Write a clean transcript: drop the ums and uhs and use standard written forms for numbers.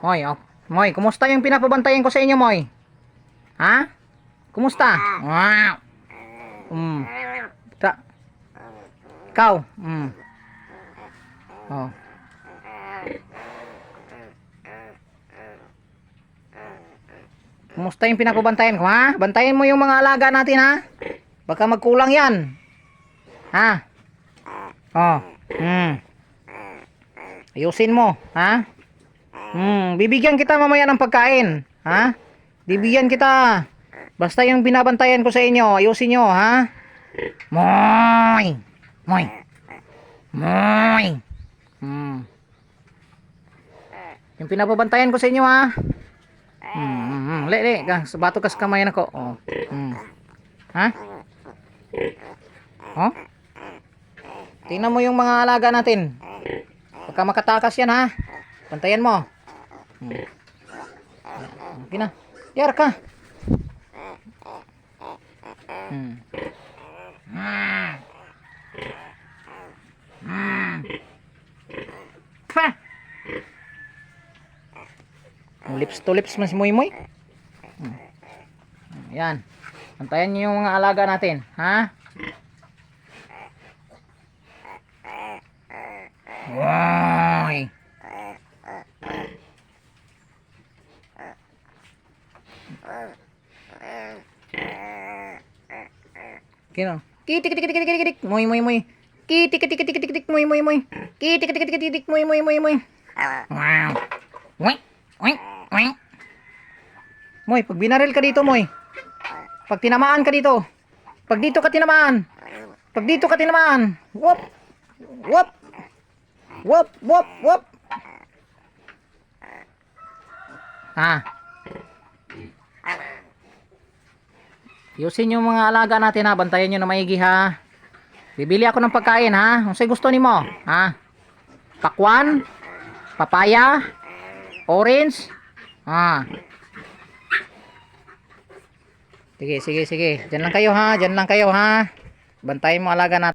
Moy, oh. Moy, kumusta yung pinapabantayan ko sa inyo, Moy? Ha? Kumusta? Wow. Ta Ikaw. Oh. Kumusta yung pinapabantayan ko, ha? Bantayan mo yung mga alaga natin, ha? Baka magkulang yan. Ha? Oh. Ayusin mo, ha? Bibigyan kita mamaya ng pagkain, ha? Bibigyan kita. Basta yung binabantayan ko sa inyo, ayusin nyo, ha? Moy! Moy! Moy! Yung pinababantayan ko sa inyo, ha? Le, bato kas kamayan ako. Oh. Ha? Oh? Tingnan mo yung mga alaga natin. Baka makatakas yan, ha? Bantayan mo. Okay na. Yar ka. Pa. Lips to lips man si Moy Moy. Yan. Bantayan niyo yung mga alaga natin, ha? Woy. Kino? Kitik tik tik tik tik tik moy moy moy. Kitik tik tik tik tik tik moy moy moy. Kitik tik tik tik tik moy moy moy moy. Wow. Moy. Moy. Moy. Moy, pag binaril ka dito, Moy. Pag tinamaan ka dito. Pag dito ka tinamaan. Pag dito ka tinamaan. Wop. Wop. Wop, wop, wop. Ha. Yusin yung mga alaga natin, ha. Bantayan nyo na maigi, ha. Bibili ako ng pagkain, ha. Kung sa'yo gusto ni mo, ha. Pakwan. Papaya. Orange. Ha. Sige, sige, sige. Diyan lang kayo, ha. Diyan lang kayo, ha. Bantayan mo alaga natin.